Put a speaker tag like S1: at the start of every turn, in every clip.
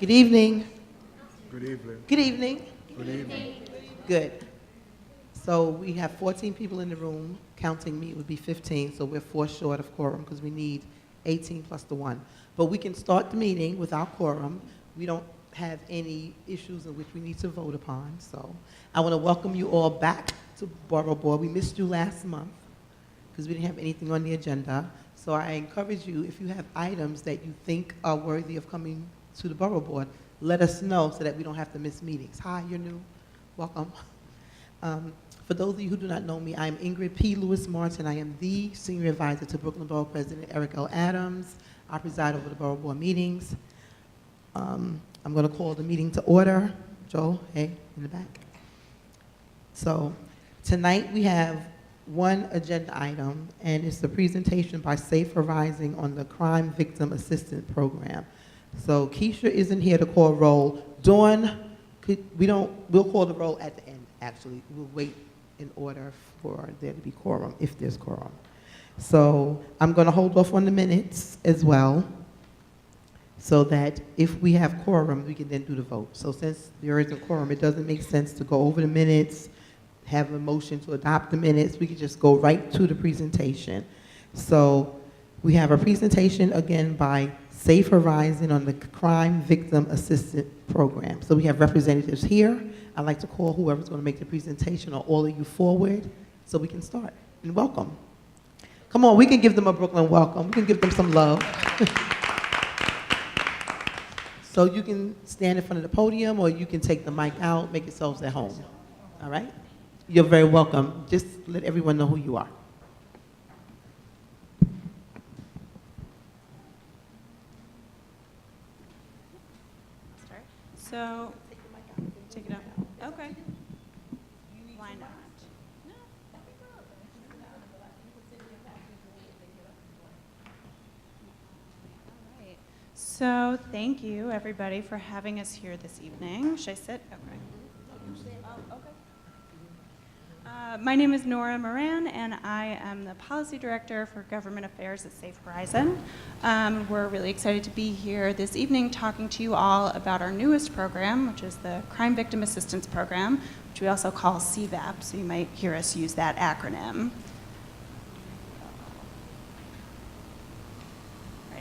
S1: Good evening.
S2: Good evening.
S1: Good evening.
S2: Good evening.
S1: Good. So we have 14 people in the room. Counting me, it would be 15, so we're 4 short of quorum because we need 18 plus the 1. But we can start the meeting without quorum. We don't have any issues in which we need to vote upon. So I want to welcome you all back to Borough Board. We missed you last month because we didn't have anything on the agenda. So I encourage you, if you have items that you think are worthy of coming to the Borough Board, let us know so that we don't have to miss meetings. Hi, you're new. Welcome. For those of you who do not know me, I am Ingrid P. Lewis Martin. I am the Senior Advisor to Brooklyn Borough President Eric L. Adams. I preside over the Borough Board meetings. I'm going to call the meeting to order. Joe, hey, in the back. So tonight we have one agenda item, and it's the presentation by Safe Verizon on the Crime Victim Assistance Program. So Keisha isn't here to call roll. Dawn, we'll call the roll at the end, actually. We'll wait in order for there to be quorum, if there's quorum. So I'm going to hold off on the minutes as well, so that if we have quorum, we can then do the vote. So since there isn't quorum, it doesn't make sense to go over the minutes, have a motion to adopt the minutes. We could just go right to the presentation. So we have a presentation again by Safe Verizon on the Crime Victim Assistance Program. So we have representatives here. I'd like to call whoever's going to make the presentation or all of you forward so we can start. And welcome. Come on, we can give them a Brooklyn welcome. We can give them some love. So you can stand in front of the podium or you can take the mic out, make yourselves at home. All right? You're very welcome. Just let everyone know who you are.
S3: So, take it out. Okay. Why not? No. All right. So, thank you, everybody, for having us here this evening. Should I sit? Okay. Oh, okay. My name is Nora Moran, and I am the Policy Director for Government Affairs at Safe Verizon. We're really excited to be here this evening talking to you all about our newest program, which is the Crime Victim Assistance Program, which we also call CVAP, so you might hear us use that acronym.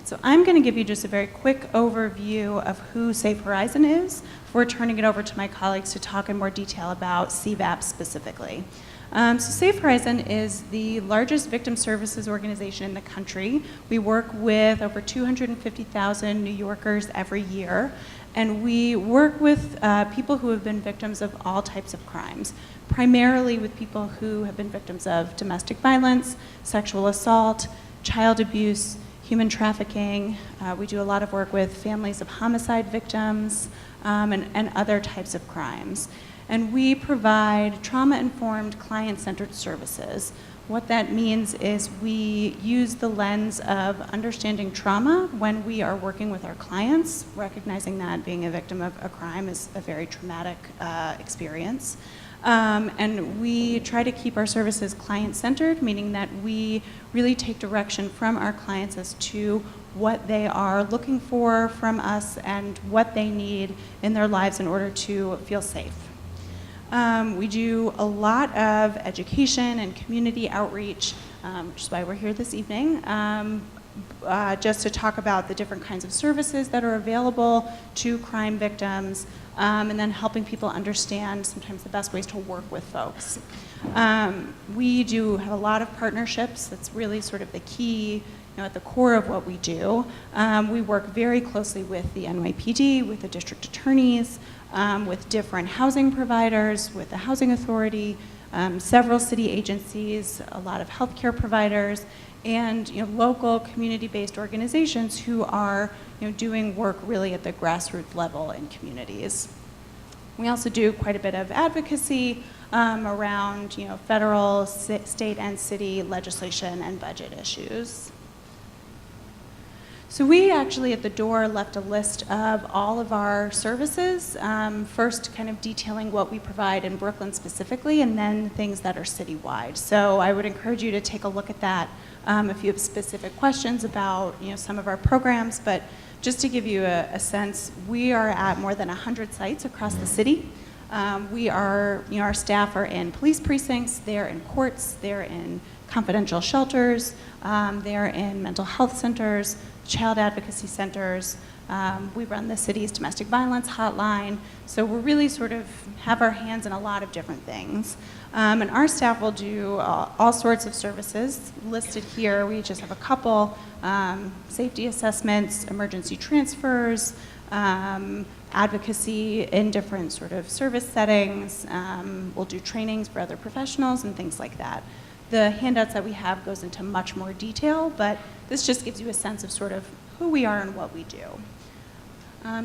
S3: So I'm going to give you just a very quick overview of who Safe Verizon is before turning it over to my colleagues to talk in more detail about CVAP specifically. So Safe Verizon is the largest victim services organization in the country. We work with over 250,000 New Yorkers every year, and we work with people who have been victims of all types of crimes, primarily with people who have been victims of domestic violence, sexual assault, child abuse, human trafficking. We do a lot of work with families of homicide victims and other types of crimes. And we provide trauma-informed, client-centered services. What that means is we use the lens of understanding trauma when we are working with our clients, recognizing that being a victim of a crime is a very traumatic experience. And we try to keep our services client-centered, meaning that we really take direction from our clients as to what they are looking for from us and what they need in their lives in order to feel safe. We do a lot of education and community outreach, which is why we're here this evening, just to talk about the different kinds of services that are available to crime victims, and then helping people understand sometimes the best ways to work with folks. We do have a lot of partnerships. That's really sort of the key, at the core of what we do. We work very closely with the NYPD, with the district attorneys, with different housing providers, with the Housing Authority, several city agencies, a lot of healthcare providers, and local community-based organizations who are doing work really at the grassroots level in communities. We also do quite a bit of advocacy around federal, state, and city legislation and budget issues. So we actually at the door left a list of all of our services, first kind of detailing what we provide in Brooklyn specifically, and then things that are citywide. So I would encourage you to take a look at that if you have specific questions about some of our programs, but just to give you a sense, we are at more than 100 sites across the city. Our staff are in police precincts, they're in courts, they're in confidential shelters, they're in mental health centers, child advocacy centers. We run the city's domestic violence hotline. So we're really sort of have our hands in a lot of different things. And our staff will do all sorts of services listed here. We just have a couple: safety assessments, emergency transfers, advocacy in different sort of service settings. We'll do trainings for other professionals and things like that. The handouts that we have goes into much more detail, but this just gives you a sense of sort of who we are and what we do.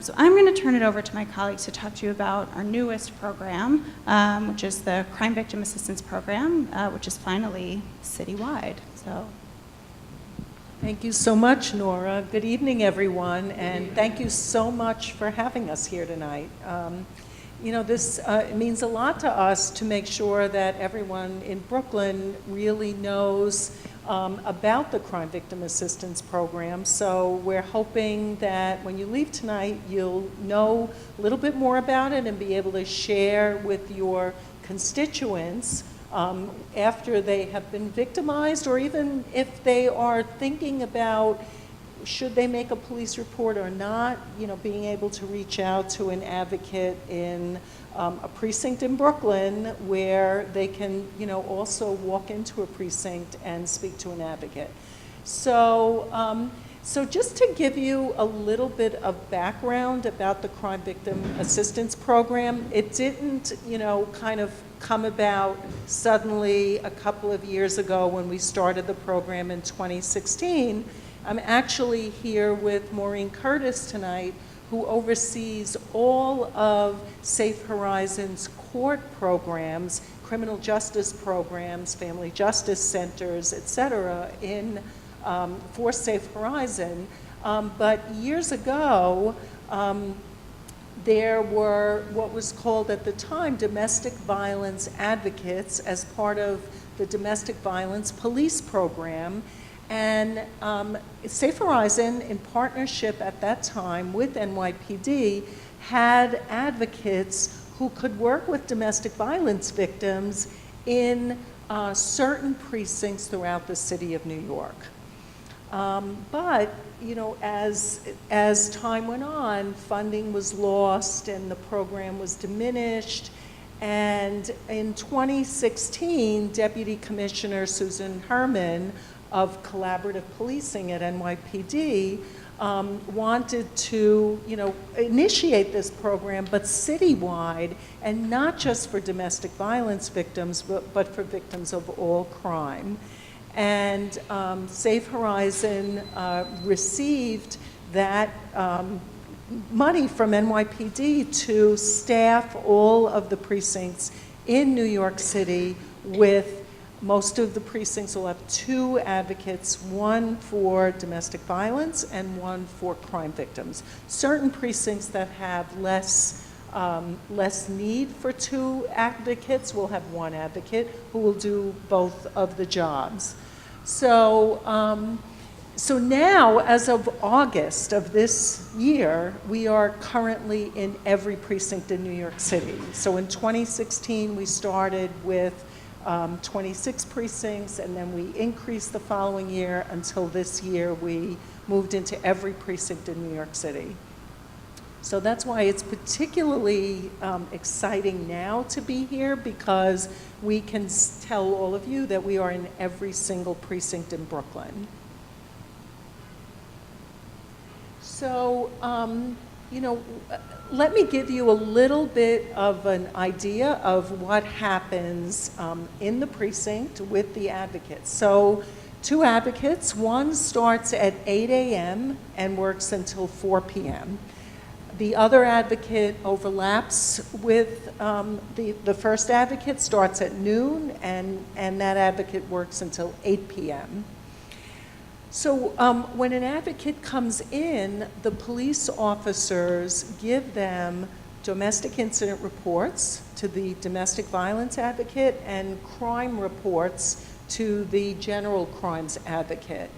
S3: So I'm going to turn it over to my colleagues to talk to you about our newest program, which is the Crime Victim Assistance Program, which is finally citywide. So.
S4: Thank you so much, Nora. Good evening, everyone, and thank you so much for having us here tonight. This means a lot to us to make sure that everyone in Brooklyn really knows about the Crime Victim Assistance Program. So we're hoping that when you leave tonight, you'll know a little bit more about it and be able to share with your constituents after they have been victimized, or even if they are thinking about should they make a police report or not, being able to reach out to an advocate in a precinct in Brooklyn where they can, also walk into a precinct and speak to an advocate. So just to give you a little bit of background about the Crime Victim Assistance Program, it didn't, kind of come about suddenly a couple of years ago when we started the program in 2016. I'm actually here with Maureen Curtis tonight, who oversees all of Safe Horizon's court programs, criminal justice programs, family justice centers, et cetera, for Safe Horizon. But years ago, there were what was called at the time domestic violence advocates as part of the domestic violence police program. And Safe Horizon, in partnership at that time with NYPD, had advocates who could work with domestic violence victims in certain precincts throughout the city of New York. But as time went on, funding was lost and the program was diminished. And in 2016, Deputy Commissioner Susan Herman of Collaborative Policing at NYPD wanted to, initiate this program, but citywide, and not just for domestic violence victims, but for victims of all crime. And Safe Horizon received that money from NYPD to staff all of the precincts in New York City with most of the precincts will have 2 advocates, one for domestic violence and one for crime victims. Certain precincts that have less need for 2 advocates will have 1 advocate who will do both of the jobs. So now, as of August of this year, we are currently in every precinct in New York City. So in 2016, we started with 26 precincts, and then we increased the following year until this year we moved into every precinct in New York City. So that's why it's particularly exciting now to be here, because we can tell all of you that we are in every single precinct in Brooklyn. So, let me give you a little bit of an idea of what happens in the precinct with the advocates. So 2 advocates, one starts at 8 a.m. and works until 4 p.m. The other advocate overlaps with the first advocate, starts at noon, and that advocate works until 8 p.m. So when an advocate comes in, the police officers give them domestic incident reports to the domestic violence advocate and crime reports to the general crimes advocate.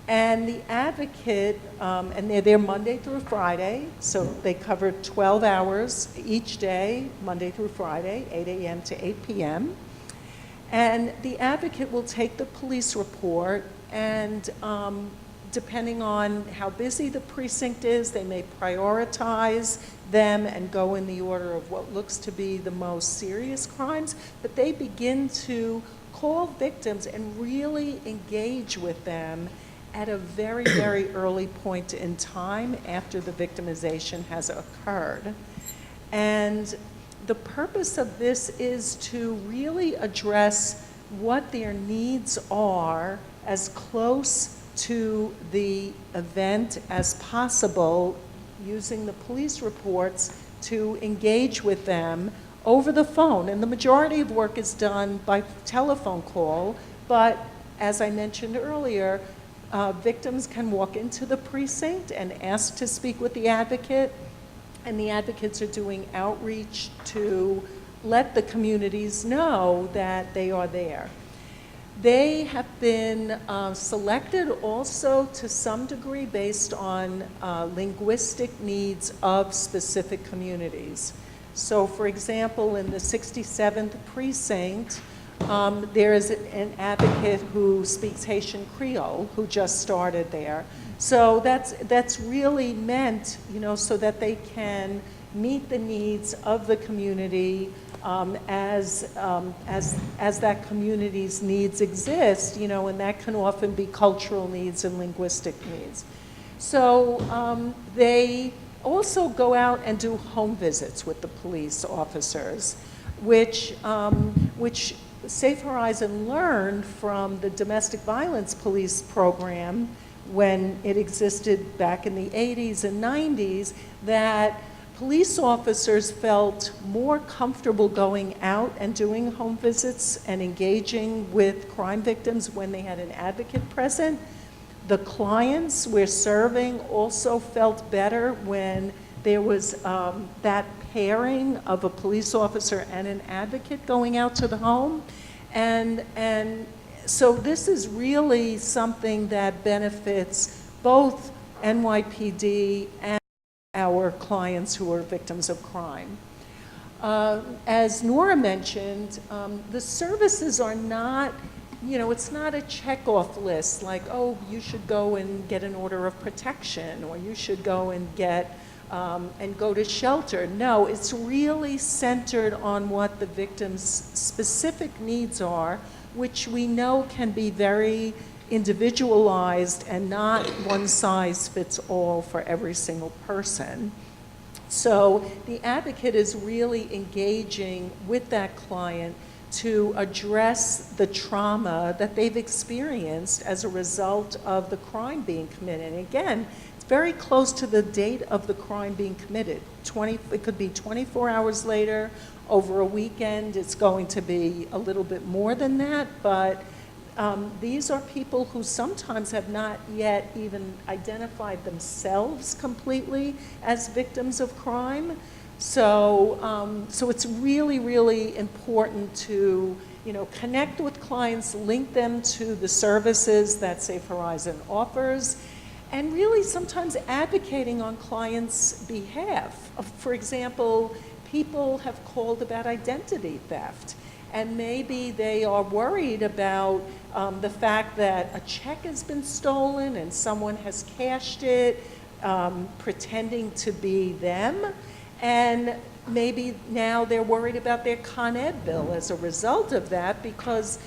S4: And the advocate, and they're there Monday through Friday, so they cover 12 hours each day, Monday through Friday, 8 a.m. to 8 p.m. And the advocate will take the police report, and depending on how busy the precinct is, they may prioritize them and go in the order of what looks to be the most serious crimes, but they begin to call victims and really engage with them at a very, very early point in time after the victimization has occurred. And the purpose of this is to really address what their needs are as close to the event as possible, using the police reports to engage with them over the phone. And the majority of work is done by telephone call, but as I mentioned earlier, victims can walk into the precinct and ask to speak with the advocate, and the advocates are doing outreach to let the communities know that they are there. They have been selected also to some degree based on linguistic needs of specific communities. So for example, in the 67th precinct, there is an advocate who speaks Haitian Creole who just started there. So that's really meant, so that they can meet the needs of the community as that community's needs exist, and that can often be cultural needs and linguistic needs. So they also go out and do home visits with the police officers, which Safe Horizon learned from the domestic violence police program when it existed back in the 80s and 90s, that police officers felt more comfortable going out and doing home visits and engaging with crime victims when they had an advocate present. The clients we're serving also felt better when there was that pairing of a police officer and an advocate going out to the home. And so this is really something that benefits both NYPD and our clients who are victims of crime. As Nora mentioned, the services are not, it's not a check-off list like, oh, you should go and get an order of protection, or you should go and get and go to shelter. No, it's really centered on what the victim's specific needs are, which we know can be very individualized and not one size fits all for every single person. So the advocate is really engaging with that client to address the trauma that they've experienced as a result of the crime being committed. And again, it's very close to the date of the crime being committed. It could be 24 hours later, over a weekend. It's going to be a little bit more than that, but these are people who sometimes have not yet even identified themselves completely as victims of crime. So, so it's really, really important to, connect with clients, link them to the services that Safe Horizon offers, and really sometimes advocating on clients' behalf. For example, people have called about identity theft, and maybe they are worried about the fact that a check has been stolen and someone has cashed it, pretending to be them, and maybe now they're worried about their Con Ed bill as a result of that, because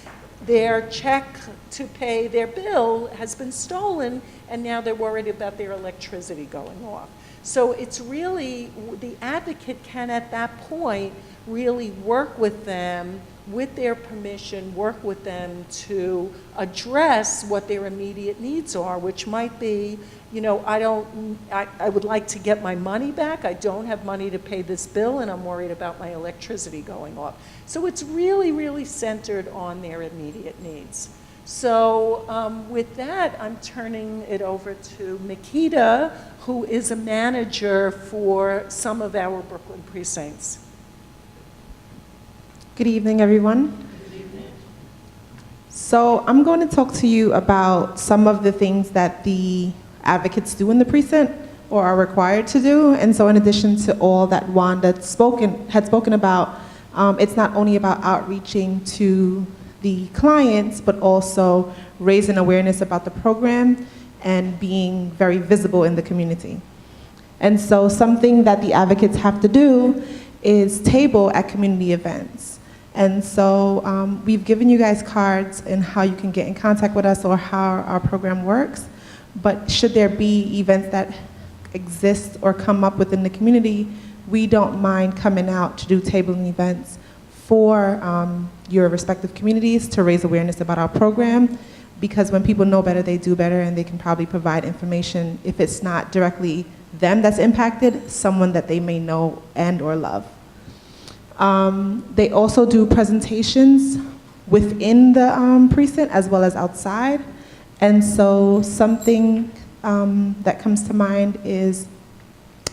S4: their check to pay their bill has been stolen, and now they're worried about their electricity going off. So it's really, the advocate can at that point really work with them, with their permission, work with them to address what their immediate needs are, which might be, I would like to get my money back. I don't have money to pay this bill, and I'm worried about my electricity going off. So it's really, really centered on their immediate needs. So with that, I'm turning it over to Makita, who is a manager for some of our Brooklyn precincts.
S5: Good evening, everyone. So I'm going to talk to you about some of the things that the advocates do in the precinct or are required to do. And so in addition to all that Wanda had spoken about, it's not only about outreaching to the clients, but also raising awareness about the program and being very visible in the community. And so something that the advocates have to do is table at community events. And so we've given you guys cards and how you can get in contact with us or how our program works. But should there be events that exist or come up within the community, we don't mind coming out to do tabling events for your respective communities to raise awareness about our program. Because when people know better, they do better, and they can probably provide information, if it's not directly them that's impacted, someone that they may know and or love. They also do presentations within the precinct as well as outside. And so something that comes to mind is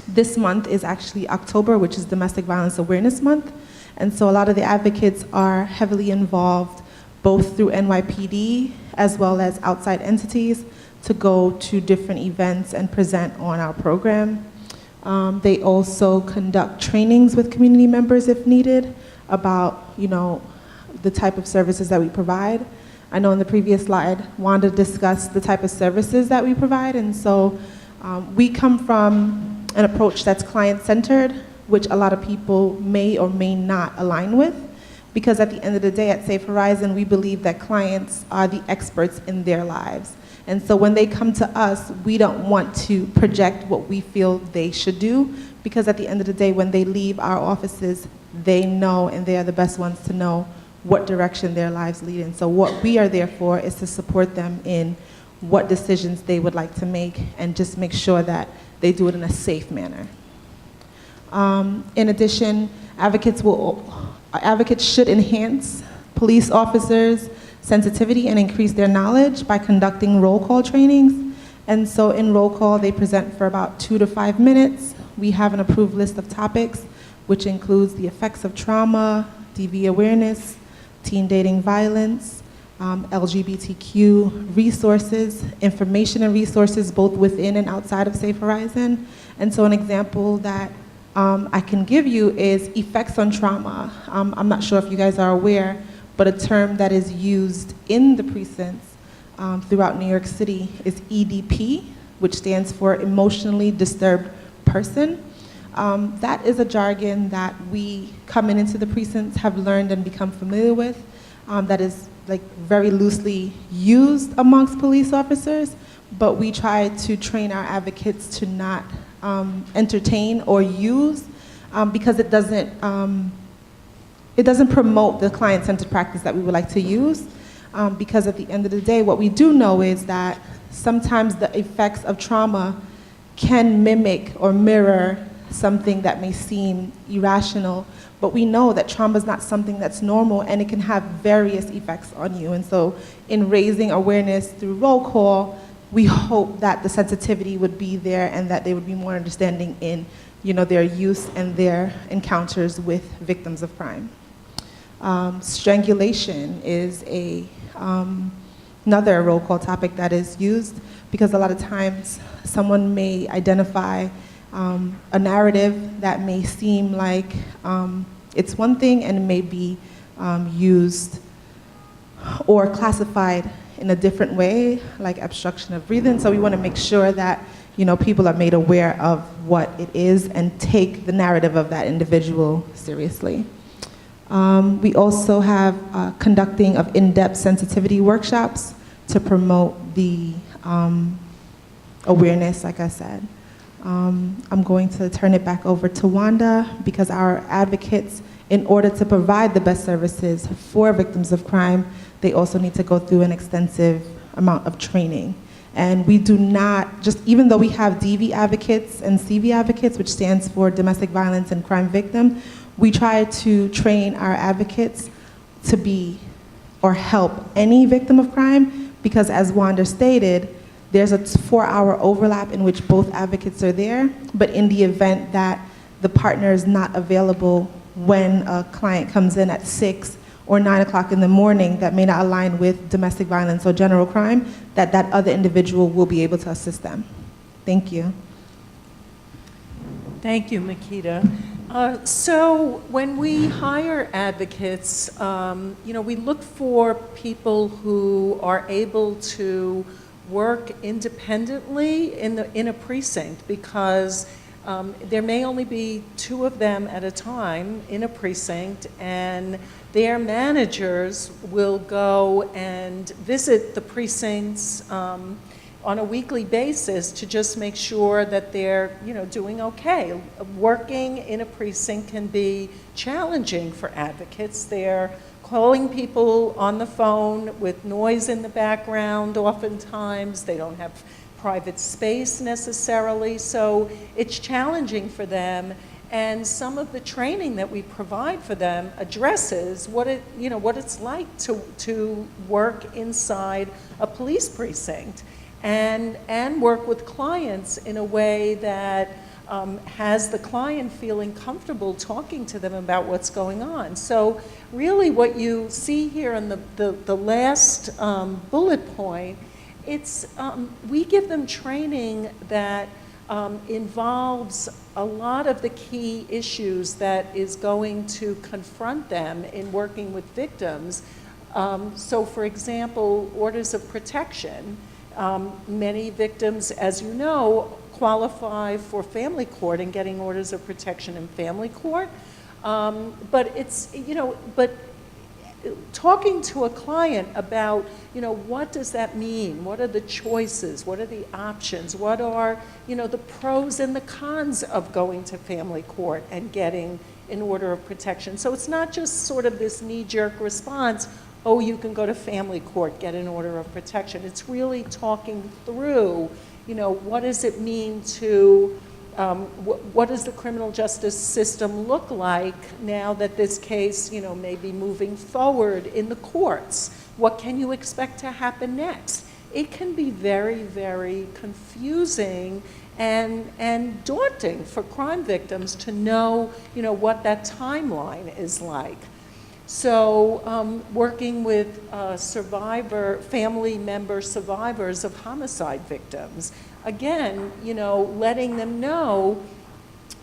S5: this month is actually October, which is Domestic Violence Awareness Month. And so a lot of the advocates are heavily involved both through NYPD as well as outside entities to go to different events and present on our program. They also conduct trainings with community members if needed about, the type of services that we provide. I know in the previous slide, Wanda discussed the type of services that we provide, and so we come from an approach that's client-centered, which a lot of people may or may not align with, because at the end of the day, at Safe Horizon, we believe that clients are the experts in their lives. And so when they come to us, we don't want to project what we feel they should do, because at the end of the day, when they leave our offices, they know, and they are the best ones to know what direction their lives lead in. So what we are there for is to support them in what decisions they would like to make, and just make sure that they do it in a safe manner. In addition, advocates should enhance police officers' sensitivity and increase their knowledge by conducting roll call trainings. And so in roll call, they present for about 2 to 5 minutes. We have an approved list of topics, which includes the effects of trauma, DV awareness, teen dating violence, LGBTQ resources, information and resources both within and outside of Safe Horizon. And so an example that I can give you is effects on trauma. I'm not sure if you guys are aware, but a term that is used in the precincts throughout New York City is EDP, which stands for Emotionally Disturbed Person. That is a jargon that we coming into the precincts have learned and become familiar with, that is very loosely used amongst police officers, but we try to train our advocates to not entertain or use because it doesn't promote the client-centered practice that we would like to use, because at the end of the day, what we do know is that sometimes the effects of trauma can mimic or mirror something that may seem irrational, but we know that trauma is not something that's normal, and it can have various effects on you. And so in raising awareness through roll call, we hope that the sensitivity would be there and that they would be more understanding in their use and their encounters with victims of crime. Strangulation is another roll call topic that is used, because a lot of times someone may identify a narrative that may seem like it's one thing, and it may be used or classified in a different way, like obstruction of breathing. So we want to make sure that people are made aware of what it is and take the narrative of that individual seriously. We also have conducting of in-depth sensitivity workshops to promote the awareness, like I said. I'm going to turn it back over to Wanda, because our advocates, in order to provide the best services for victims of crime, they also need to go through an extensive amount of training. And we do not, just even though we have DV advocates and CV advocates, which stands for Domestic Violence and Crime Victim, we try to train our advocates to be or help any victim of crime, because as Wanda stated, there's a 4-hour overlap in which both advocates are there, but in the event that the partner is not available when a client comes in at 6 or 9 o'clock in the morning that may not align with domestic violence or general crime, that that other individual will be able to assist them. Thank you.
S4: Thank you, Makita. So when we hire advocates, we look for people who are able to work independently in a precinct, because there may only be 2 of them at a time in a precinct, and their managers will go and visit the precincts on a weekly basis to just make sure that they're, doing okay. Working in a precinct can be challenging for advocates. They're calling people on the phone with noise in the background oftentimes. They don't have private space necessarily, so it's challenging for them. And some of the training that we provide for them addresses what it's like to work inside a police precinct, and work with clients in a way that has the client feeling comfortable talking to them about what's going on. So really what you see here in the last bullet point, it's we give them training that involves a lot of the key issues that is going to confront them in working with victims. So for example, orders of protection. Many victims, as you know, qualify for family court and getting orders of protection in family court. But it's, but talking to a client about, what does that mean? What are the choices? What are the options? What are, the pros and the cons of going to family court and getting an order of protection? So it's not just sort of this knee-jerk response, oh, you can go to family court, get an order of protection. It's really talking through, what does it mean to, what does the criminal justice system look like now that this case, may be moving forward in the courts? What can you expect to happen next? It can be very, very confusing and daunting for crime victims to know, what that timeline is like. So working with family member survivors of homicide victims, again, letting them know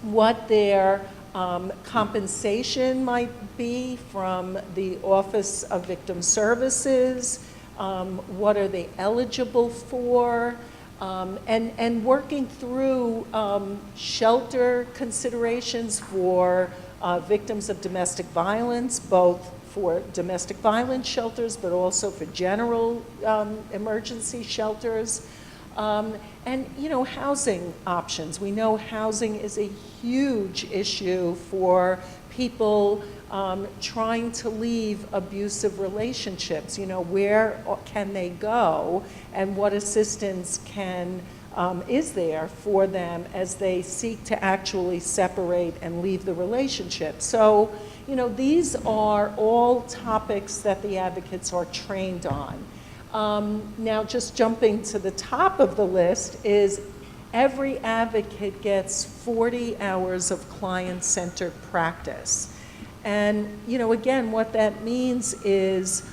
S4: what their compensation might be from the Office of Victim Services, what are they eligible for, and working through shelter considerations for victims of domestic violence, both for domestic violence shelters, but also for general emergency shelters. And, housing options. We know housing is a huge issue for people trying to leave abusive relationships. Where can they go, and what assistance is there for them as they seek to actually separate and leave the relationship? So, these are all topics that the advocates are trained on. Now, just jumping to the top of the list is every advocate gets 40 hours of client-centered practice. And, again, what that means is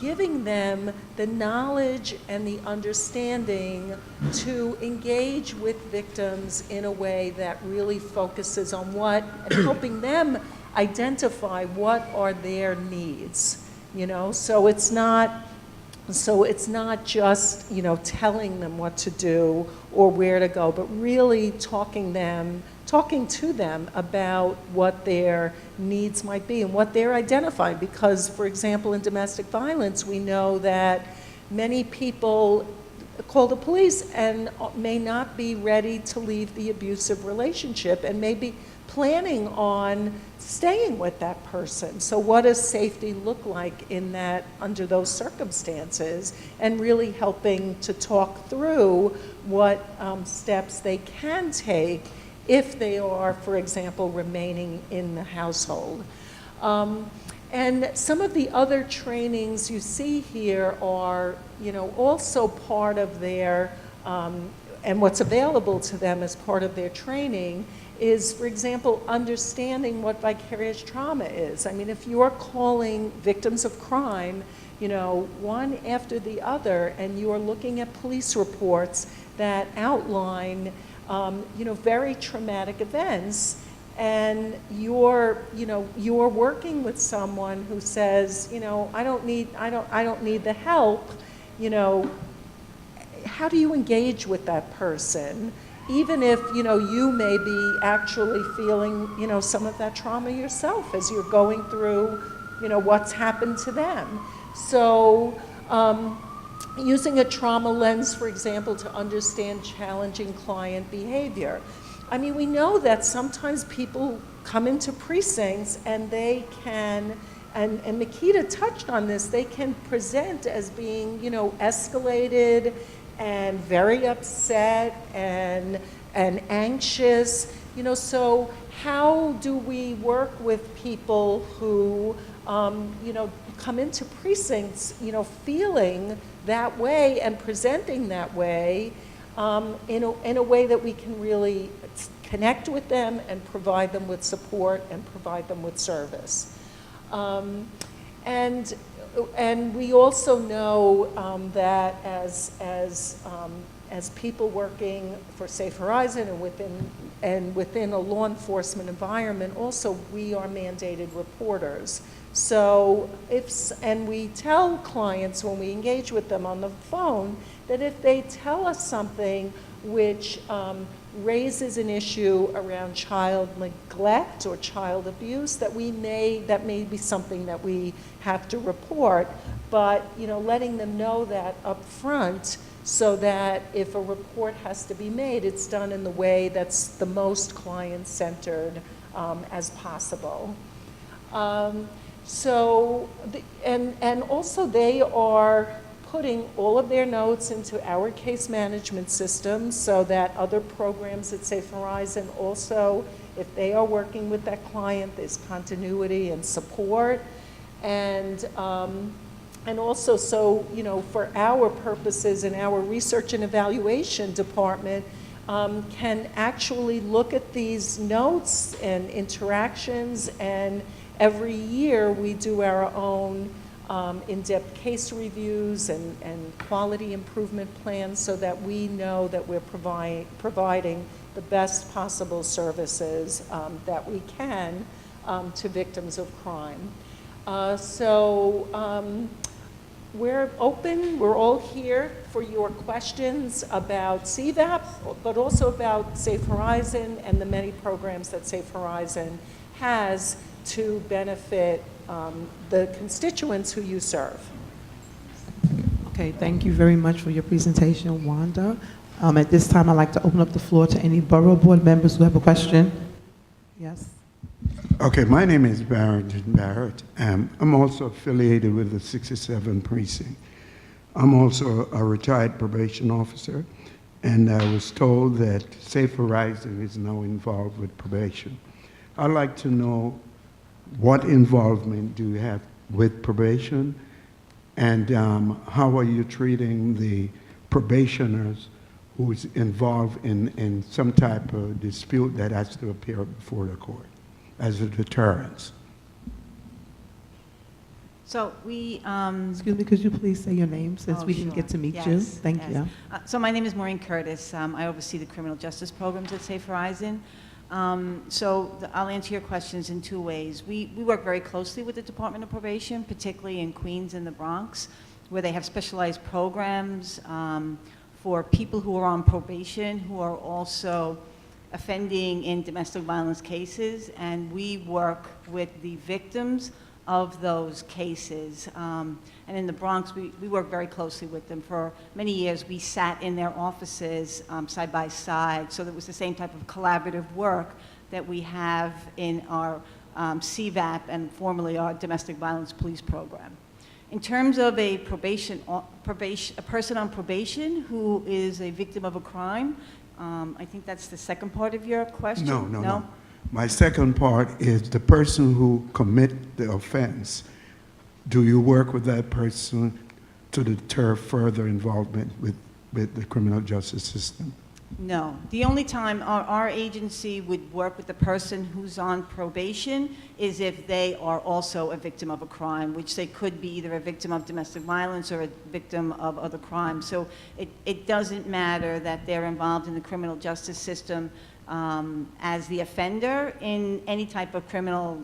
S4: giving them the knowledge and the understanding to engage with victims in a way that really focuses on and helping them identify what are their needs, So it's not just, telling them what to do or where to go, but really talking to them about what their needs might be and what they're identifying. Because, for example, in domestic violence, we know that many people call the police and may not be ready to leave the abusive relationship and may be planning on staying with that person. So what does safety look like under those circumstances, and really helping to talk through what steps they can take if they are, for example, remaining in the household. And some of the other trainings you see here are, also part of their and what's available to them as part of their training is, for example, understanding what vicarious trauma is. I mean, if you're calling victims of crime, one after the other, and you're looking at police reports that outline, very traumatic events, and you're working with someone who says, I don't need the help, how do you engage with that person? Even if, you may be actually feeling, some of that trauma yourself as you're going through, what's happened to them. So using a trauma lens, for example, to understand challenging client behavior. I mean, we know that sometimes people come into precincts and they can, and Makita touched on this, they can present as being, escalated and very upset and anxious. So how do we work with people who, come into precincts, feeling that way and presenting that way in a way that we can really connect with them and provide them with support and provide them with service. And we also know that as people working for Safe Horizon and within a law enforcement environment, also we are mandated reporters. So and we tell clients when we engage with them on the phone that if they tell us something which raises an issue around child neglect or child abuse, that may be something that we have to report, but letting them know that up front so that if a report has to be made, it's done in the way that's the most client-centered as possible. And also they are putting all of their notes into our case management system so that other programs at Safe Horizon also, if they are working with that client, there's continuity and support. And also, so, for our purposes in our research and evaluation department, can actually look at these notes and interactions, and every year we do our own in-depth case reviews and quality improvement plans so that we know that we're providing the best possible services that we can to victims of crime. We're open, we're all here for your questions about CVAP, but also about Safe Horizon and the many programs that Safe Horizon has to benefit the constituents who you serve.
S1: Okay, thank you very much for your presentation, Wanda. At this time, I'd like to open up the floor to any Borough Board members who have a question. Yes?
S2: Okay, my name is Barrett. I'm also affiliated with the 67 Precinct. I'm also a retired probation officer, and I was told that Safe Horizon is now involved with probation. I'd like to know what involvement do you have with probation, and how are you treating the probationers who's involved in some type of dispute that has to appear before the court as a deterrence?
S6: So we...
S1: Excuse me, could you please say your name since we didn't
S6: sure.
S1: get to meet
S6: Yes,
S1: you? Thank
S6: yes.
S1: you.
S6: So my name is Maureen Curtis. I oversee the criminal justice programs at Safe Horizon. I'll answer your questions in two ways. We work very closely with the Department of Probation, particularly in Queens and the Bronx, where they have specialized programs for people who are on probation who are also offending in domestic violence cases, and we work with the victims of those cases. And in the Bronx, we work very closely with them. For many years, we sat in their offices side by side, so that it was the same type of collaborative work that we have in our CVAP and formerly our domestic violence police program. In terms of a person on probation who is a victim of a crime, I think that's the second part of your question?
S2: No. My second part is the person who commit the offense. Do you work with that person to deter further involvement with the criminal justice system?
S6: No. The only time our agency would work with the person who's on probation is if they are also a victim of a crime, which they could be either a victim of domestic violence or a victim of other crimes. So it doesn't matter that they're involved in the criminal justice system as the offender in any type of criminal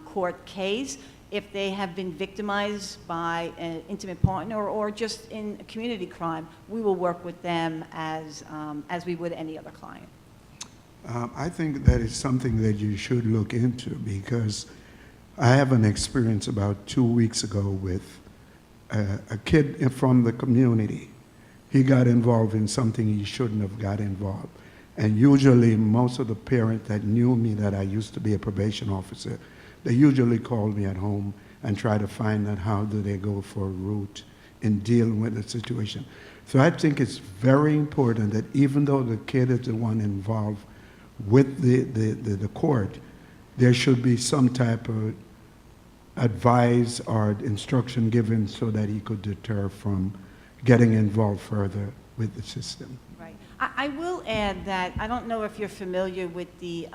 S6: court case. If they have been victimized by an intimate partner or just in a community crime, we will work with them as we would any other client.
S2: I think that is something that you should look into, because I have an experience about 2 weeks ago with a kid from the community. He got involved in something he shouldn't have got involved. And usually most of the parents that knew me, that I used to be a probation officer, they usually call me at home and try to find out how do they go for a route in dealing with the situation. So I think it's very important that even though the kid is the one involved with the court, there should be some type of advice or instruction given so that he could deter from getting involved further with the system.
S6: Right. I will add that I don't know if you're familiar with the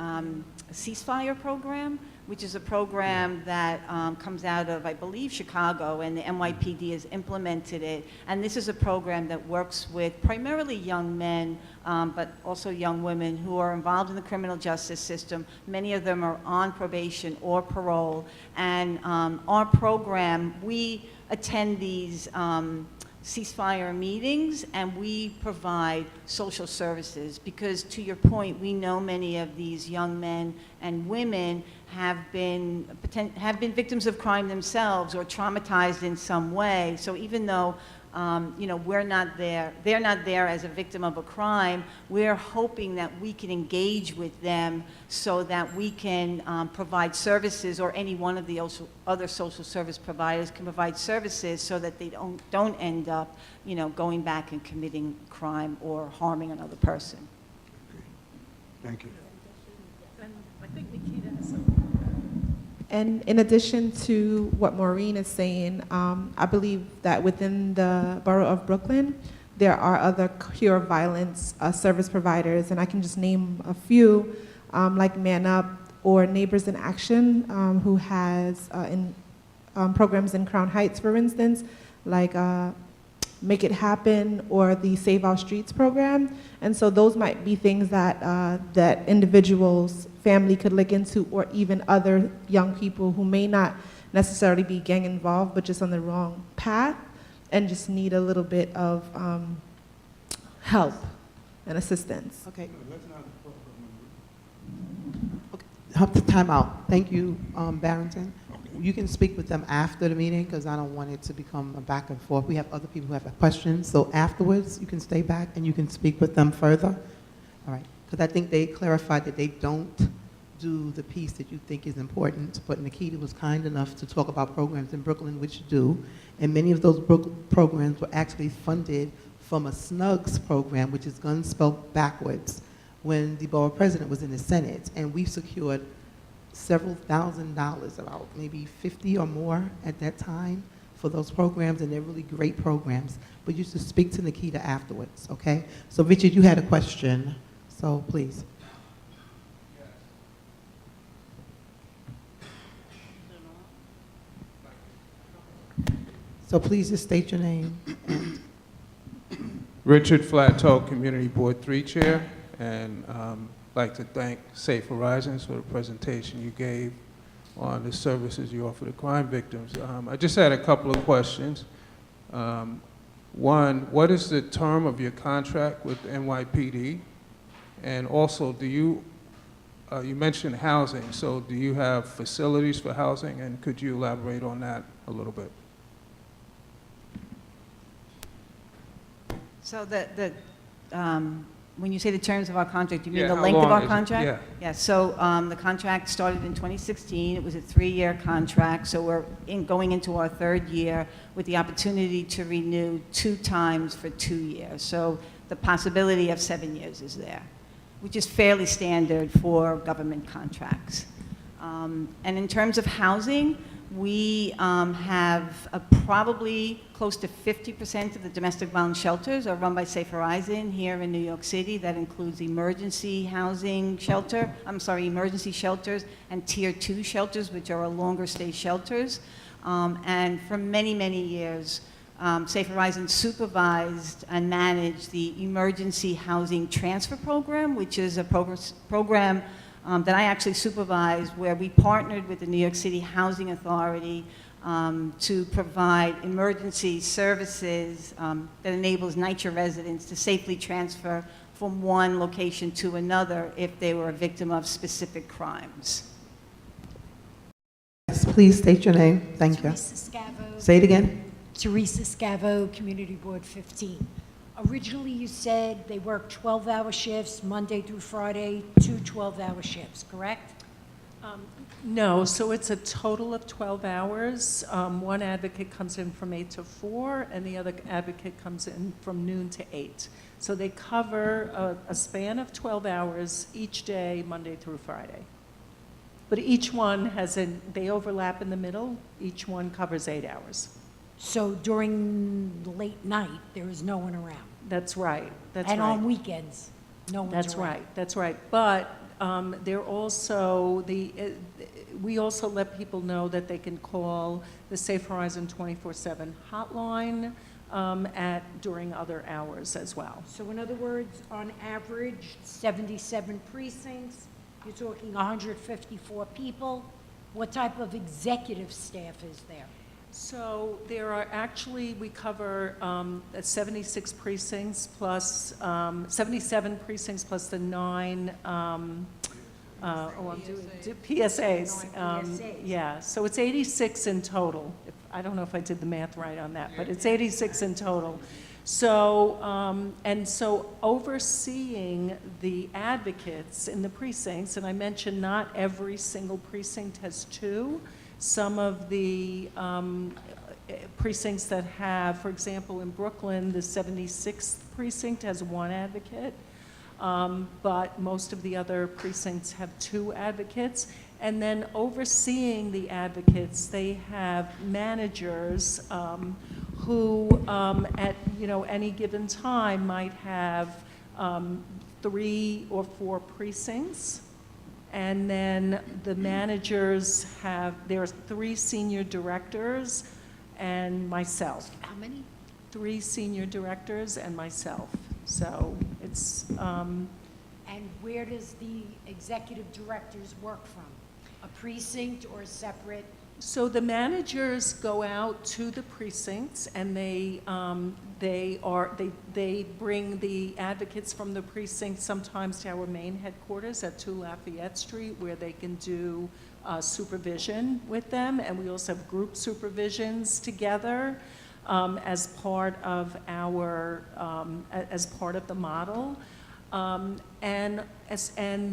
S6: ceasefire program, which is a program that comes out of, I believe, Chicago, and the NYPD has implemented it. And this is a program that works with primarily young men, but also young women who are involved in the criminal justice system. Many of them are on probation or parole. And our program, we attend these ceasefire meetings, and we provide social services, because to your point, we know many of these young men and women have been victims of crime themselves or traumatized in some way. So even though we're not there, they're not there as a victim of a crime, we're hoping that we can engage with them so that we can provide services, or any one of the other social service providers can provide services so that they don't end up, going back and committing crime or harming another person.
S2: Thank you.
S5: And in addition to what Maureen is saying, I believe that within the Borough of Brooklyn, there are other cure violence service providers, and I can just name a few, like Man Up or Neighbors in Action, who has programs in Crown Heights, for instance, like Make It Happen or the Save Our Streets program. And so those might be things that that individuals, family could look into, or even other young people who may not necessarily be gang involved, but just on the wrong path and just need a little bit of help and assistance.
S1: Okay. Up to time out. Thank you, Barrington. You can speak with them after the meeting, because I don't want it to become a back and forth. We have other people who have questions, so afterwards you can stay back and you can speak with them further. All right, because I think they clarified that they don't do the piece that you think is important, but Nikita was kind enough to talk about programs in Brooklyn which do, and many of those programs were actually funded from a SNUGS program, which is guns spelled backwards, when the borough president was in the Senate, and we secured several $1,000s, about maybe 50 or more at that time for those programs, and they're really great programs. But you should speak to Nikita afterwards, okay? So Richard, you had a question, so please. So please just state your name.
S7: Richard Flattoe, Community Board 3 Chair, and like to thank Safe Horizons for the presentation you gave on the services you offer to crime victims. I just had a couple of questions. One, what is the term of your contract with NYPD? And also, do you mentioned housing, so do you have facilities for housing, and could you elaborate on that a little bit?
S6: So when you say the terms of our contract, you mean
S7: Yeah,
S6: the
S7: how
S6: length of
S7: long
S6: our
S7: is it?
S6: contract?
S7: Yeah.
S6: Yeah, so the contract started in 2016. It was a 3-year contract, so we're going into our 3rd year with the opportunity to renew 2 times for 2 years. So the possibility of 7 years is there, which is fairly standard for government contracts. And in terms of housing, We have probably close to 50% of the domestic violence shelters are run by Safe Horizon here in New York City. That includes emergency housing shelter, emergency shelters and Tier 2 shelters, which are longer stay shelters. And for many, many years, Safe Horizon supervised and managed the Emergency Housing Transfer Program, which is a program that I actually supervised, where we partnered with the New York City Housing Authority to provide emergency services that enables NYCHA residents to safely transfer from one location to another if they were a victim of specific crimes.
S1: Yes, please state your name. Thank you.
S8: Teresa Scavo.
S1: Say it again.
S8: Teresa Scavo, Community Board 15. Originally, you said they work 12-hour shifts, Monday through Friday, 2 12-hour shifts, correct?
S4: No, so it's a total of 12 hours. One advocate comes in from 8 to 4, and the other advocate comes in from noon to 8. So they cover a span of 12 hours each day, Monday through Friday. But each one they overlap in the middle. Each one covers 8 hours.
S8: So during the late night, there is no one around?
S4: That's right, that's
S8: And
S4: right.
S8: on weekends, no one's around?
S4: That's right. But they're also, we also let people know that they can call the Safe Horizon 24/7 hotline during other hours as well.
S8: So in other words, on average, 77 precincts, you're talking 154 people. What type of executive staff is there?
S4: So there are actually, we cover 76 precincts plus, 77 precincts plus the 9, PSAs.
S8: PSAs.
S4: Yeah, so it's 86 in total. I don't know if I did the math right on that, but it's 86 in total. So, and so overseeing the advocates in the precincts, and I mentioned not every single precinct has 2. Some of the precincts that have, for example, in Brooklyn, the 76th precinct has 1 advocate, but most of the other precincts have 2 advocates. And then overseeing the advocates, they have managers who, at any given time, might have 3 or 4 precincts. And then the managers there's 3 senior directors and myself.
S8: How many?
S4: 3 senior directors and myself. So it's,
S8: And where does the executive directors work from? A precinct or a separate?
S4: so the managers go out to the precincts and they bring the advocates from the precinct sometimes to our main headquarters at 2 Lafayette Street, where they can do supervision with them, and we also have group supervisions together as part of the model. And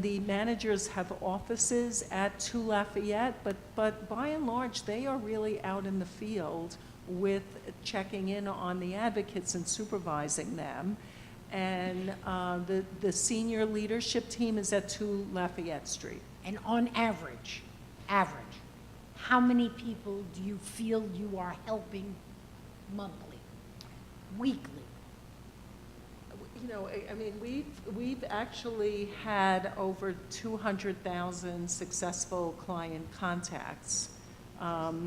S4: the managers have offices at 2 Lafayette, but by and large, they are really out in the field with checking in on the advocates and supervising them. And the senior leadership team is at 2 Lafayette Street.
S8: And on average, how many people do you feel you are helping monthly, weekly?
S4: I mean, we've actually had over 200,000 successful client contacts.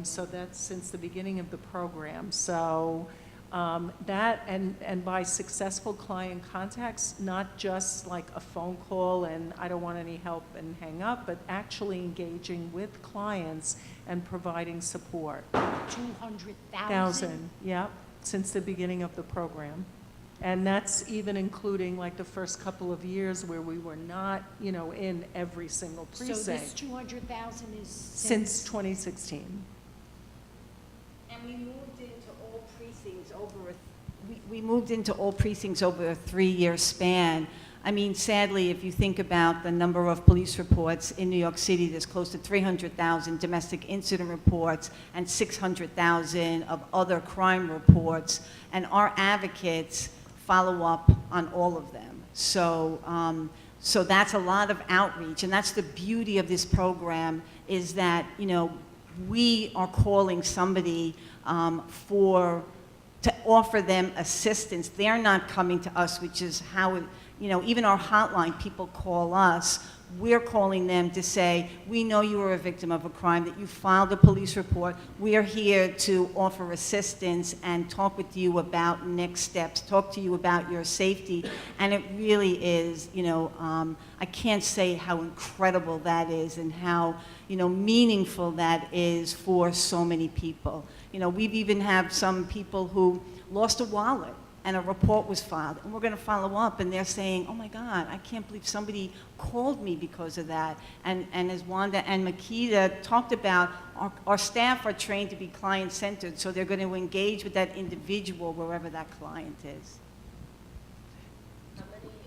S4: So that's since the beginning of the program. So that, and by successful client contacts, not just like a phone call and I don't want any help and hang up, but actually engaging with clients and providing support.
S8: 200,000?
S4: Yep, since the beginning of the program. And that's even including like the first couple of years where we were not, in every single precinct.
S8: So this 200,000 is
S4: Since 2016.
S6: And we moved into all precincts over a 3-year span. I mean, sadly, if you think about the number of police reports in New York City, there's close to 300,000 domestic incident reports and 600,000 of other crime reports, and our advocates follow up on all of them. So, so that's a lot of outreach, and that's the beauty of this program, is that, we are calling somebody to offer them assistance. They're not coming to us, which is how it, even our hotline, people call us. We're calling them to say, we know you were a victim of a crime, that you filed a police report. We are here to offer assistance and talk with you about next steps, talk to you about your safety. And it really is, I can't say how incredible that is and how, meaningful that is for so many people. We've even had some people who lost a wallet and a report was filed, and we're going to follow up, and they're saying, oh my God, I can't believe somebody called me because of that. And as Wanda and Makita talked about, our staff are trained to be client-centered, so they're going to engage with that individual wherever that client is.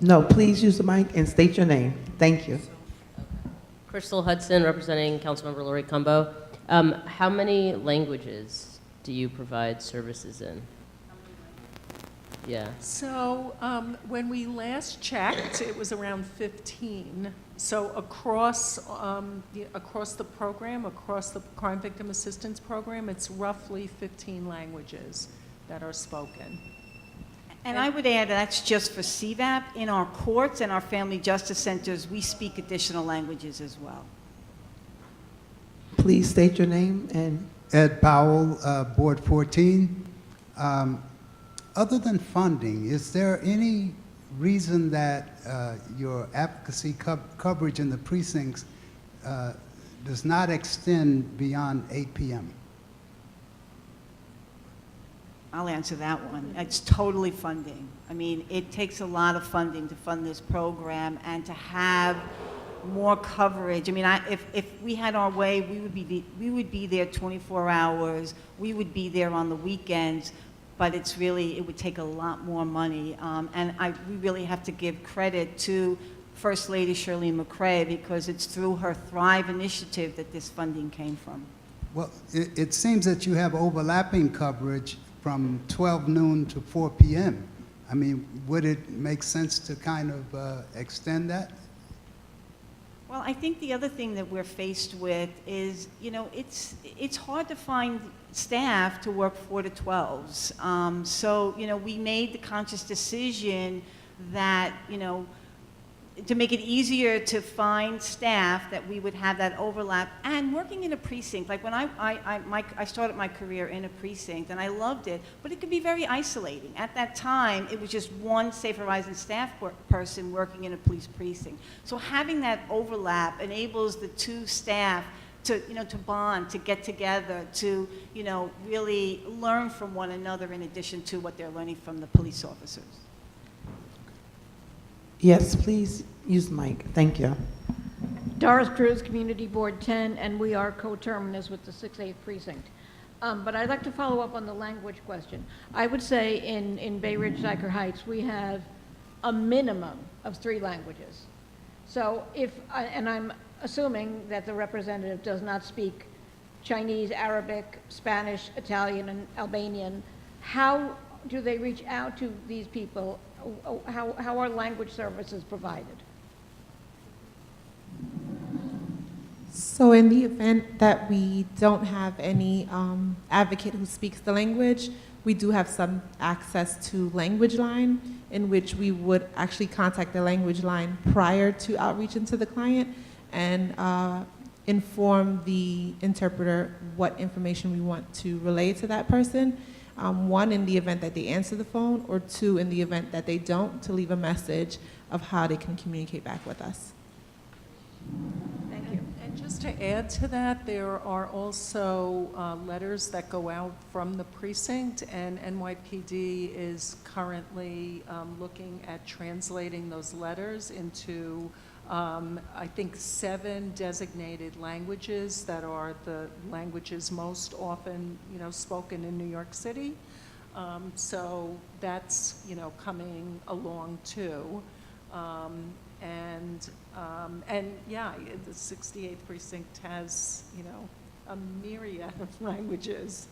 S1: No, please use the mic and state your name. Thank you.
S9: Crystal Hudson, representing Councilmember Lori Cumbo. How many languages do you provide services in? Yeah.
S4: So when we last checked, it was around 15. So across the program, across the Crime Victim Assistance Program, it's roughly 15 languages that are spoken.
S6: And I would add that's just for CVAP. In our courts and our family justice centers, we speak additional languages as well.
S1: Please state your name and...
S10: Ed Powell, Board 14. Other than funding, is there any reason that your advocacy coverage in the precincts does not extend beyond 8 p.m.?
S6: I'll answer that one. It's totally funding. I mean, it takes a lot of funding to fund this program and to have more coverage. I mean, if we had our way, we would be there 24 hours. We would be there on the weekends. But it would take a lot more money. And we really have to give credit to First Lady Shirley McCrae, because it's through her Thrive initiative that this funding came from.
S10: Well, it seems that you have overlapping coverage from 12 noon to 4 p.m. I mean, would it make sense to kind of extend that?
S6: Well, I think the other thing that we're faced with is, it's hard to find staff to work 4 to 12s. So, we made the conscious decision that, to make it easier to find staff, that we would have that overlap. And working in a precinct, like when I started my career in a precinct, and I loved it, but it could be very isolating. At that time, it was just one Safe Horizon staff person working in a police precinct. So having that overlap enables the two staff to bond, to get together, to, really learn from one another in addition to what they're learning from the police officers.
S1: Yes, please use the mic. Thank you.
S11: Doris Cruz, Community Board 10, and we are coterminous with the 6th Precinct. But I'd like to follow up on the language question. I would say in Bay Ridge, Dyker Heights, we have a minimum of 3 languages. So and I'm assuming that the representative does not speak Chinese, Arabic, Spanish, Italian, and Albanian. How do they reach out to these people? How are language services provided?
S5: So in the event that we don't have any advocate who speaks the language, we do have some access to language line, in which we would actually contact the language line prior to outreach into the client and inform the interpreter what information we want to relay to that person. 1, in the event that they answer the phone, or 2, in the event that they don't, to leave a message of how they can communicate back with us.
S11: Thank you.
S4: And just to add to that, there are also letters that go out from the precinct, and NYPD is currently looking at translating those letters into I think 7 designated languages that are the languages most often, spoken in New York City. So that's, coming along too. And yeah, the 68th Precinct has, a myriad of languages.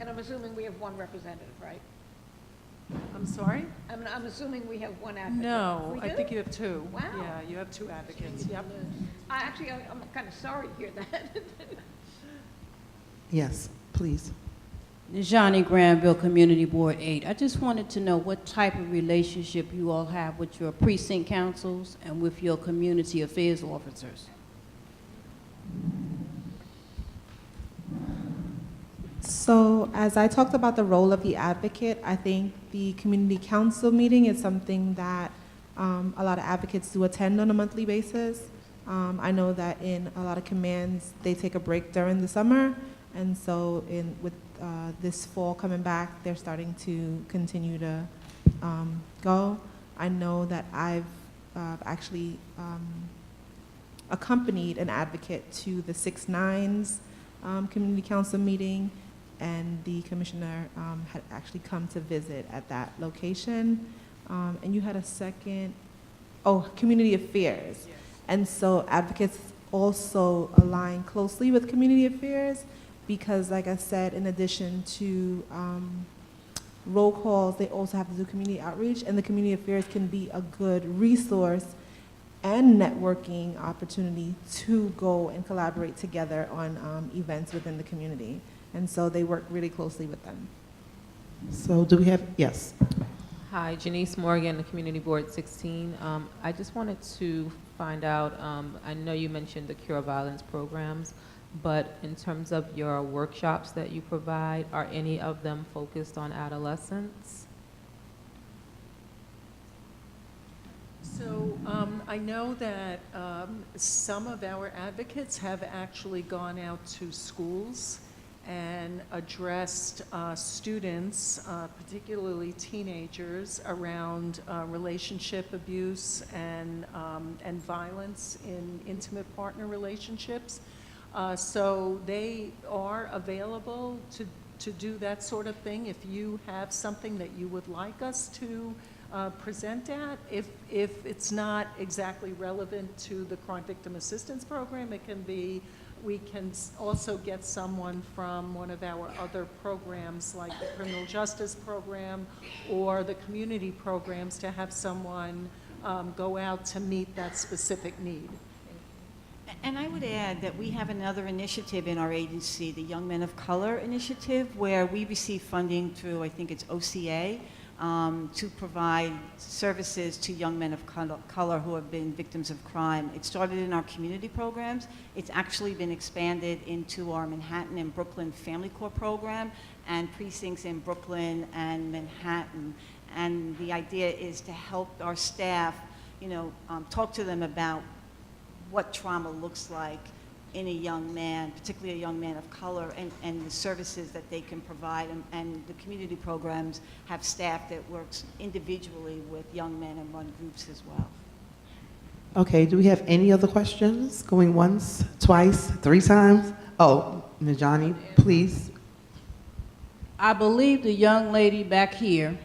S11: And I'm assuming we have 1 representative, right?
S4: I'm sorry?
S11: I'm assuming we have 1 advocate.
S4: No,
S11: We
S4: I
S11: do?
S4: think you have 2.
S11: Wow.
S4: Yeah, you have 2 advocates, yep.
S11: I'm kind of sorry to hear that.
S1: Yes, please.
S12: Johnny Granville, Community Board 8. I just wanted to know what type of relationship you all have with your precinct councils and with your community affairs officers.
S5: So as I talked about the role of the advocate, I think the community council meeting is something that a lot of advocates do attend on a monthly basis. I know that in a lot of commands, they take a break during the summer, and so with this fall coming back, they're starting to continue to go. I know that I've actually accompanied an advocate to the 6-9s community council meeting, and the commissioner had actually come to visit at that location. And you had a second, community affairs. Yes. And so advocates also align closely with community affairs because, like I said, in addition to roll calls, they also have to do community outreach, and the community affairs can be a good resource and networking opportunity to go and collaborate together on events within the community. And so they work really closely with them.
S1: So do we have, yes.
S13: Hi, Janice Morgan, the Community Board 16. I just wanted to find out, I know you mentioned the Cure Violence programs, but in terms of your workshops that you provide, are any of them focused on adolescents?
S4: So I know that some of our advocates have actually gone out to schools and addressed students, particularly teenagers, around relationship abuse and violence in intimate partner relationships. So they are available to do that sort of thing if you have something that you would like us to present at. If it's not exactly relevant to the Crime Victim Assistance Program, it can be, we can also get someone from one of our other programs like the Criminal Justice Program or the community programs to have someone go out to meet that specific need.
S6: And I would add that we have another initiative in our agency, the Young Men of Color Initiative, where we receive funding through, I think it's OCA, to provide services to young men of color who have been victims of crime. It started in our community programs. It's actually been expanded into our Manhattan and Brooklyn Family Court program and precincts in Brooklyn and Manhattan. And the idea is to help our staff, talk to them about what trauma looks like in a young man, particularly a young man of color, and the services that they can provide. And the community programs have staff that works individually with young men and run groups as well.
S1: Okay, do we have any other questions? Going once, twice, 3 times? Oh, Najani, please.
S12: I believe the young lady back here,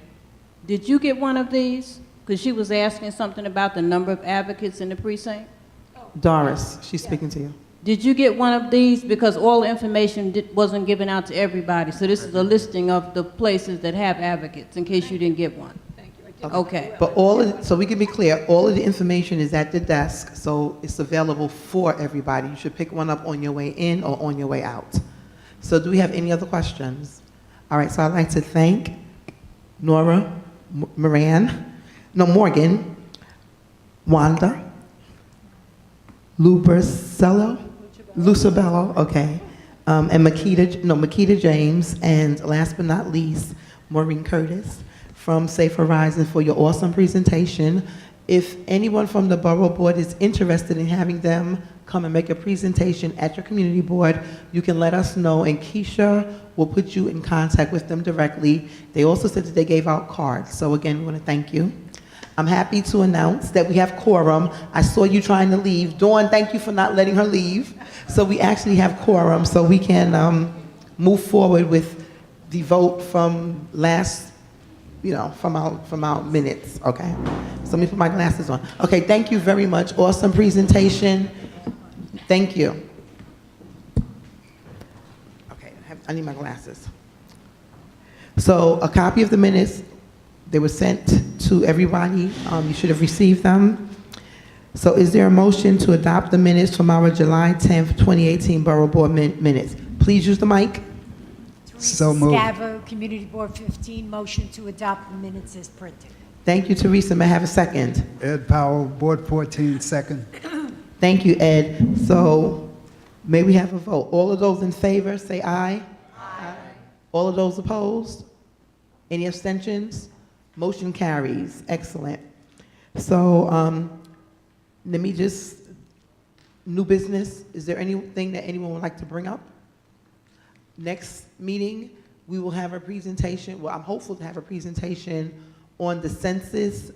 S12: did you get one of these? Because she was asking something about the number of advocates in the precinct.
S1: Doris, she's speaking to you.
S12: Did you get one of these? Because all information wasn't given out to everybody. So this is a listing of the places that have advocates, in case you didn't get one. Thank you. Okay.
S1: But so we can be clear, all of the information is at the desk, so it's available for everybody. You should pick one up on your way in or on your way out. So do we have any other questions? All right, so I'd like to thank Nora Morgan, Wanda, Lucibello, okay, and Makita James, and last but not least, Maureen Curtis from Safe Horizon for your awesome presentation. If anyone from the Borough Board is interested in having them come and make a presentation at your community board, you can let us know, and Keisha will put you in contact with them directly. They also said that they gave out cards, so again, we want to thank you. I'm happy to announce that we have quorum. I saw you trying to leave. Dawn, thank you for not letting her leave. So we actually have quorum, so we can move forward with the vote from last, from our minutes, okay? So let me put my glasses on. Okay, thank you very much. Awesome presentation. Thank you. Okay, I need my glasses. So a copy of the minutes, they were sent to everybody. You should have received them. So is there a motion to adopt the minutes from our July 10th, 2018 Borough Board minutes? Please Please use the mic.
S10: So moved.
S8: Scavo, Community Board 15, motion to adopt the minutes as printed.
S1: Thank you, Teresa. May I have a second?
S10: Ed Powell, Board 14, second.
S1: Thank you, Ed. So may we have a vote? All of those in favor, say aye. Aye. All of those opposed? Any abstentions? Motion carries. Excellent. So let me just, new business. Is there anything that anyone would like to bring up? Next meeting, we will have a presentation. Well, I'm hopeful to have a presentation on the census.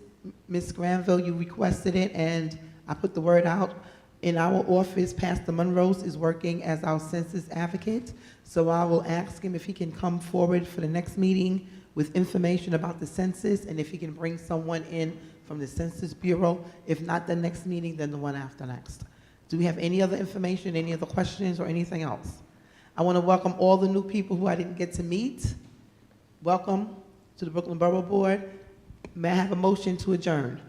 S1: Ms. Granville, you requested it, and I put the word out. In our office, Pastor Monrose is working as our census advocate, so I will ask him if he can come forward for the next meeting with information about the census, and if he can bring someone in from the Census Bureau. If not the next meeting, then the one after next. Do we have any other information, any other questions, or anything else? I want to welcome all the new people who I didn't get to meet. Welcome to the Brooklyn Borough Board. May I have a motion to adjourn?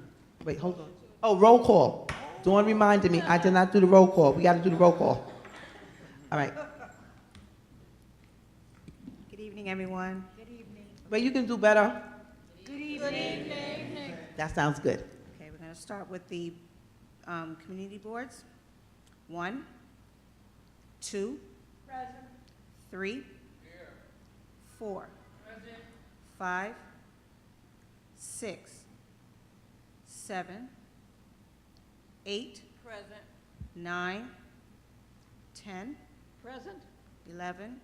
S1: Wait, hold on. Oh, roll call. Dawn reminded me, I did not do the roll call. We got to do the roll call. All right.
S14: Good evening, everyone.
S1: Wait, you can do better.
S8: Good evening.
S1: That sounds good.
S14: Okay, we're going to start with the community boards. 1, 2, 3, 4, 5, 6, 7, 8, 9, 10, 11,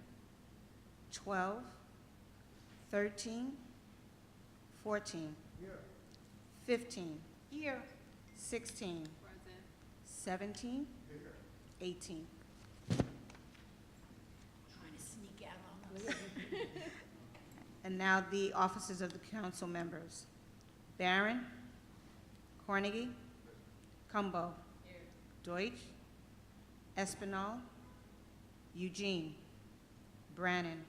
S14: 12, 13, 14, 15, 16, 17, 18.
S8: Trying to sneak out on us.
S14: And now the offices of the council members. Barron, Carnegie, Cumbo, Deutsch, Espinal, Eugene, Brannan,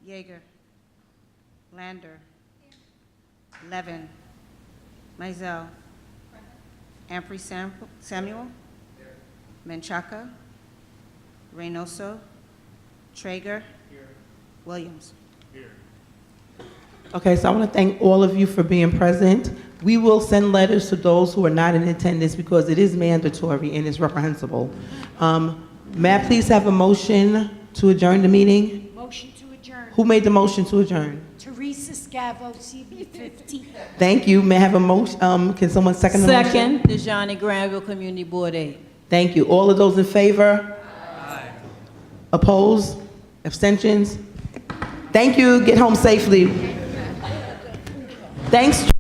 S14: Yeager, Lander, Levin, Mizell, Ampry Samuel, Menchaca, Reynoso, Traeger, Williams.
S1: Okay, so I want to thank all of you for being present. We will send letters to those who are not in attendance because it is mandatory and it's reprehensible. May I please have a motion to adjourn the meeting?
S8: Motion to adjourn.
S1: Who made the motion to adjourn?
S8: Teresa Scavo, CB 15.
S1: Thank you. May I have a motion? Can someone second the motion?
S12: Second, Dejani Granville, Community Board 8.
S1: Thank you. All of those in favor? Aye. Opposed? Abstentions? Thank you. Get home safely. Thanks.